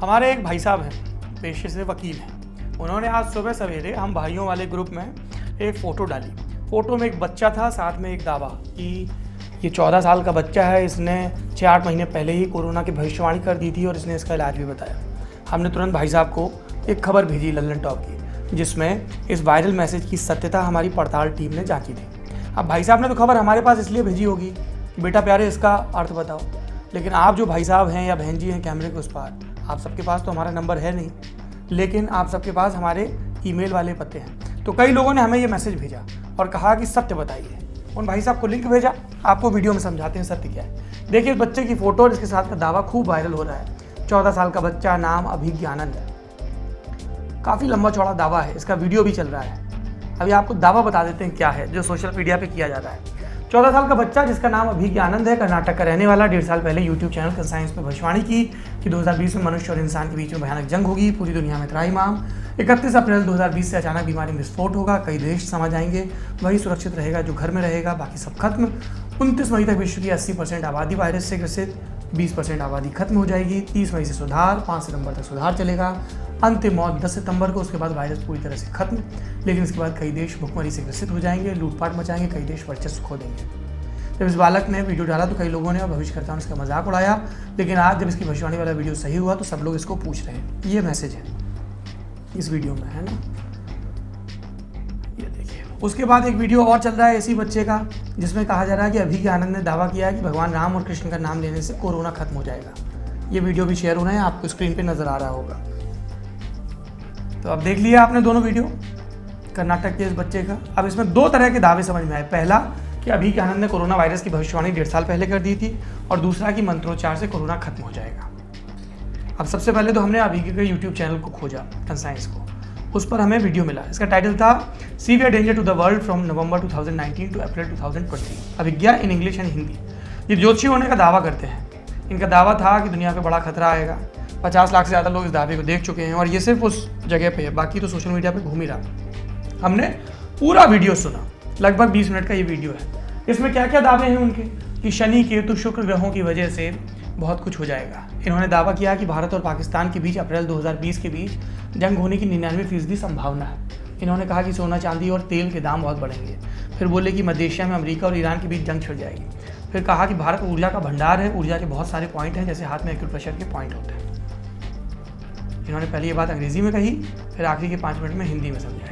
हमारे एक भाई साहब हैं, पेशे से वकील हैं। उन्होंने आज सुबह सवेरे हम भाइयों वाले ग्रुप में एक फ़ोटो डाली। फ़ोटो में एक बच्चा था, साथ में एक दावा कि ये 14 साल का बच्चा है, इसने 6-8 महीने पहले ही कोरोना की भविष्यवाणी कर दी थी और इसने इसका इलाज भी बताया। हमने तुरंत भाई साहब को एक खबर भेजी लल्लन टॉप की, जिसमें इस वायरल मैसेज की सत्यता हमारी पड़ताल टीम ने जांची थी। अब भाई साहब ने तो खबर हमारे पास इसलिए भेजी होगी कि बेटा प्यारे इसका अर्थ बताओ, लेकिन आप जो भाई साहब हैं या बहन जी हैं कैमरे के उस पार, आप सबके पास तो हमारा नंबर है नहीं, लेकिन आप सबके पास हमारे ईमेल वाले पते हैं। तो कई लोगों ने हमें ये मैसेज भेजा और कहा कि सत्य बताइए। उन भाई साहब को लिंक भेजा, आपको वीडियो में समझाते हैं सत्य क्या है। देखिए इस बच्चे की फ़ोटो और इसके साथ का दावा खूब वायरल हो रहा है। 14 साल का बच्चा, नाम अभिज्ञानंद है। काफ़ी लंबा चौड़ा दावा है, इसका वीडियो भी चल रहा है। अभी आपको दावा बता देते हैं क्या है जो सोशल मीडिया पे किया जा रहा है। 14 साल का बच्चा जिसका नाम अभिज्ञानंद है, कर्नाटक का रहने वाला, 1.5 साल पहले यूट्यूब चैनल कंसाइंस पे भविष्यवाणी की कि 2020 में मनुष्य और इंसान के बीच में भयानक जंग होगी, पूरी दुनिया में त्राहिमाम। 31 अप्रैल 2020 से अचानक बीमारी में विस्फोट होगा, कई देश समझ आएंगे, वही सुरक्षित रहेगा जो घर में रहेगा, बाकी सब खत्म। 29 मई तक विश्व की 80% आबादी वायरस से ग्रसित, 20% आबादी खत्म हो जाएगी। 30 मई से सुधार, 5 सितंबर तक सुधार चलेगा। अंतिम मौत 10 सितंबर को, उसके बाद वायरस पूरी तरह से खत्म, लेकिन इसके बाद कई देश भुखमरी से ग्रसित हो जाएंगे, लूटपाट मचाएंगे, कई देश वर्चस्व खो देंगे। जब इस बालक ने वीडियो डाला तो कई लोगों ने और भविष्यकर्ताओं ने इसका मजाक उड़ाया, लेकिन आज जब इसकी भविष्यवाणी वाला वीडियो सही हुआ तो सब लोग इसको पूछ रहे हैं। ये मैसेज है इस वीडियो में, है ना, ये देखिए। उसके बाद एक वीडियो और चल रहा है इसी बच्चे का, जिसमें कहा जा रहा है कि अभिज्ञानंद ने दावा किया है कि भगवान राम और कृष्ण का नाम लेने से कोरोना खत्म हो जाएगा। ये वीडियो भी शेयर हो रहे हैं, आपको स्क्रीन पे नजर आ रहा होगा। तो अब देख लिया आपने दोनों वीडियो कर्नाटक के इस बच्चे का। अब इसमें 2 तरह के दावे समझ में आए। पहला कि अभिज्ञानंद ने कोरोना वायरस की भविष्यवाणी 1.5 साल पहले कर दी थी, और दूसरा कि मंत्रोच्चार से कोरोना खत्म हो जाएगा। अब सबसे पहले तो हमने अभी के यूट्यूब चैनल को खोजा, कंसाइंस को, उस पर हमें वीडियो मिला। इसका टाइटल था severe danger to the world from November 2019 to April 2020, Abhigya in English and Hindi. ये ज्योतिषी होने का दावा करते हैं। इनका दावा था कि दुनिया पे बड़ा खतरा आएगा। 50 लाख से ज़्यादा लोग इस दावे को देख चुके हैं, और ये सिर्फ उस जगह पे है, बाकी तो सोशल मीडिया पे घूम ही रहा। हमने पूरा वीडियो सुना, लगभग 20 मिनट का ये वीडियो है। इसमें क्या क्या दावे हैं उनके कि शनि, केतु, शुक्र ग्रहों की वजह से बहुत कुछ हो जाएगा। इन्होंने दावा किया कि भारत और पाकिस्तान के बीच अप्रैल 2020 के बीच जंग होने की 99% संभावना है। इन्होंने कहा कि सोना, चांदी और तेल के दाम बहुत बढ़ेंगे। फिर बोले कि मध्य एशिया में अमेरिका और ईरान के बीच जंग छिड़ जाएगी। फिर कहा कि भारत ऊर्जा का भंडार है, ऊर्जा के बहुत सारे पॉइंट हैं, जैसे हाथ में एक्यूप्रेशर के पॉइंट होते हैं। इन्होंने पहले ये बात अंग्रेजी में कही, फिर आखिरी के 5 मिनट में हिंदी में समझाई।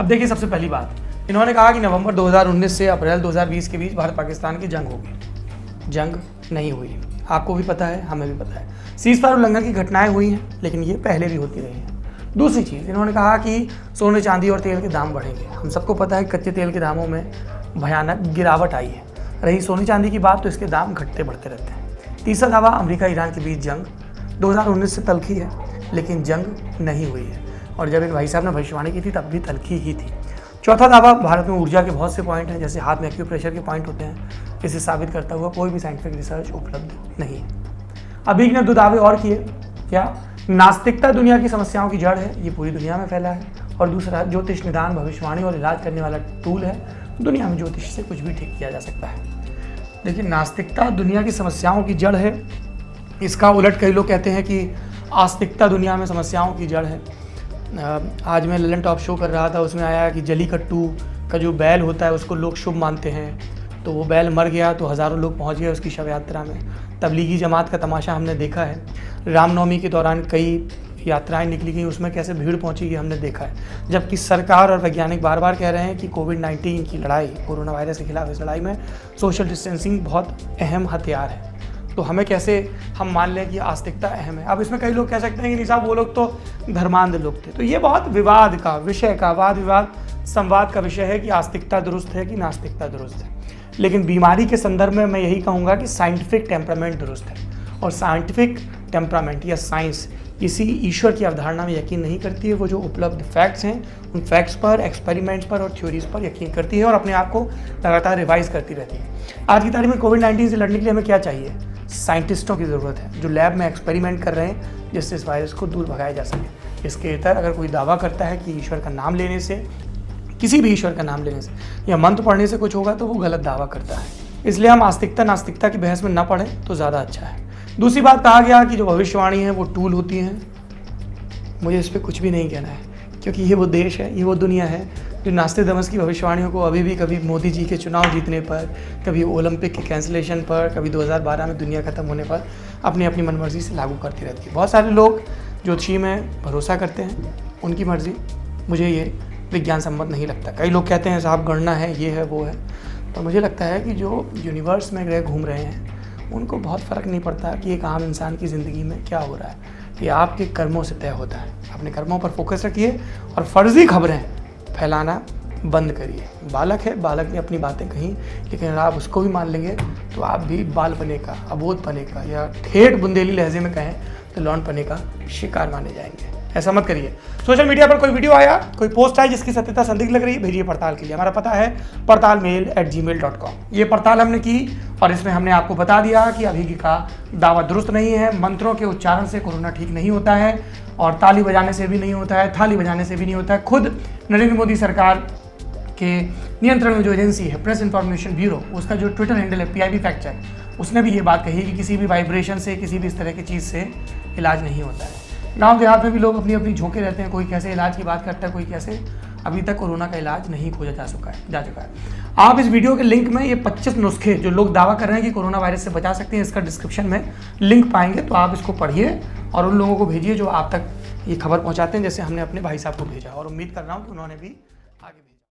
अब देखिए सबसे पहली बात, इन्होंने कहा कि नवंबर 2019 से अप्रैल 2020 के बीच भारत पाकिस्तान की जंग होगी। जंग नहीं हुई, आपको भी पता है, हमें भी पता है। सीज़फायर उल्लंघन की घटनाएं हुई हैं, लेकिन ये पहले भी होती रही हैं। दूसरी चीज़, इन्होंने कहा कि सोने, चांदी और तेल के दाम बढ़ेंगे। हम सबको पता है कच्चे तेल के दामों में भयानक गिरावट आई है। रही सोने चांदी की बात, तो इसके दाम घटते बढ़ते रहते हैं। तीसरा दावा, अमेरिका ईरान के बीच जंग 2019 से तल्खी है, लेकिन जंग नहीं हुई है, और जब इन भाई साहब ने भविष्यवाणी की थी तब भी तल्खी ही थी। चौथा दावा, भारत में ऊर्जा के बहुत से पॉइंट हैं, जैसे हाथ में एक्यूप्रेशर के पॉइंट होते हैं। इसे साबित करता हुआ कोई भी साइंटिफिक रिसर्च उपलब्ध नहीं है। अभी ने 2 दावे और किए। क्या? नास्तिकता दुनिया की समस्याओं की जड़ है, ये पूरी दुनिया में फैला है। और दूसरा, ज्योतिष निदान, भविष्यवाणी और इलाज करने वाला टूल है। दुनिया में ज्योतिष से कुछ भी ठीक किया जा सकता है। लेकिन नास्तिकता दुनिया की समस्याओं की जड़ है, इसका उलट कई लोग कहते हैं कि आस्तिकता दुनिया में समस्याओं की जड़ है। आज मैं लल्लन टॉप शो कर रहा था, उसमें आया कि जलीकट्टू का जो बैल होता है उसको लोग शुभ मानते हैं, तो वो बैल मर गया तो हज़ारों लोग पहुंच गए उसकी शव यात्रा में। तबलीगी जमात का तमाशा हमने देखा है। रामनवमी के दौरान कई यात्राएं निकली गई, उसमें कैसे भीड़ पहुंची ये हमने देखा है। जबकि सरकार और वैज्ञानिक बार बार कह रहे हैं कि कोविड-19 की लड़ाई, कोरोना वायरस के खिलाफ इस लड़ाई में सोशल डिस्टेंसिंग बहुत अहम हथियार है। तो हमें कैसे हम मान लें कि आस्तिकता अहम है। अब इसमें कई लोग कह सकते हैं कि नहीं साहब वो लोग तो धर्मांध लोग थे। तो ये बहुत विवाद का विषय का, वाद विवाद संवाद का विषय है कि आस्तिकता दुरुस्त है कि नास्तिकता दुरुस्त है। लेकिन बीमारी के संदर्भ में मैं यही कहूँगा कि साइंटिफिक टेम्परामेंट दुरुस्त है। और साइंटिफिक टेम्परामेंट या साइंस किसी ईश्वर की अवधारणा में यकीन नहीं करती है। वो जो उपलब्ध फैक्ट्स हैं उन फैक्ट्स पर, एक्सपेरिमेंट्स पर और थ्योरीज पर यकीन करती है और अपने आप को लगातार रिवाइज करती रहती है। आज की तारीख में कोविड-19 से लड़ने के लिए हमें क्या चाहिए? साइंटिस्टों की ज़रूरत है जो लैब में एक्सपेरिमेंट कर रहे हैं, जिससे इस वायरस को दूर भगाया जा सके। इसके इतर अगर कोई दावा करता है कि ईश्वर का नाम लेने से, किसी भी ईश्वर का नाम लेने से या मंत्र पढ़ने से कुछ होगा, तो वो गलत दावा करता है। इसलिए हम आस्तिकता नास्तिकता की बहस में ना पढ़ें तो ज़्यादा अच्छा है। दूसरी बात कहा गया कि जो भविष्यवाणी है वो टूल होती हैं। मुझे इस पर कुछ भी नहीं कहना है, क्योंकि ये वो देश है, ये वो दुनिया है जो नास्ते दमस की भविष्यवाणियों को अभी भी कभी मोदी जी के चुनाव जीतने पर, कभी ओलंपिक के कैंसिलेशन पर, कभी 2012 में दुनिया ख़त्म होने पर अपनी अपनी मनमर्जी से लागू करती रहती है। बहुत सारे लोग ज्योतिषी में भरोसा करते हैं, उनकी मर्ज़ी, मुझे ये विज्ञान सम्मत नहीं लगता। कई लोग कहते हैं साहब गणना है, ये है, वो है, तो मुझे लगता है कि जो यूनिवर्स में ग्रह घूम रहे हैं उनको बहुत फ़र्क नहीं पड़ता कि एक आम इंसान की ज़िंदगी में क्या हो रहा है। ये आपके कर्मों से तय होता है। अपने कर्मों पर फोकस रखिए और फर्जी खबरें फैलाना बंद करिए। बालक है, बालक ने अपनी बातें कही, लेकिन अगर आप उसको भी मान लेंगे तो आप भी बाल पने का, अबोध पने का, या ठेठ बुंदेली लहजे में कहें तो लौंड पने का शिकार माने जाएंगे। ऐसा मत करिए। सोशल मीडिया पर कोई वीडियो आया, कोई पोस्ट आई जिसकी सत्यता संदिग्ध लग रही है, भेजिए पड़ताल के लिए। हमारा पता है पड़तालमेल@gmail.com। ये पड़ताल हमने की और इसमें हमने आपको बता दिया कि अभी का दावा दुरुस्त नहीं है। मंत्रों के उच्चारण से कोरोना ठीक नहीं होता है और ताली बजाने से भी नहीं होता है, थाली बजाने से भी नहीं होता है। खुद नरेंद्र मोदी सरकार के नियंत्रण में जो एजेंसी है प्रेस इंफॉर्मेशन ब्यूरो, उसका जो ट्विटर हैंडल है PIB फैक्ट चेक, उसने भी ये बात कही कि किसी भी वाइब्रेशन से, किसी भी इस तरह की चीज़ से इलाज नहीं होता है। गांव देहात में भी लोग अपनी अपनी झोंके रहते हैं, कोई कैसे इलाज की बात करता है, कोई कैसे। अभी तक कोरोना का इलाज नहीं खोजा जा चुका है। आप इस वीडियो के लिंक में ये 25 नुस्खे जो लोग दावा कर रहे हैं कि कोरोना वायरस से बचा सकते हैं, इसका डिस्क्रिप्शन में लिंक पाएंगे, तो आप इसको पढ़िए और उन लोगों को भेजिए जो आप तक ये खबर पहुंचाते हैं, जैसे हमने अपने भाई साहब को भेजा। और उम्मीद कर रहा हूँ कि उन्होंने भी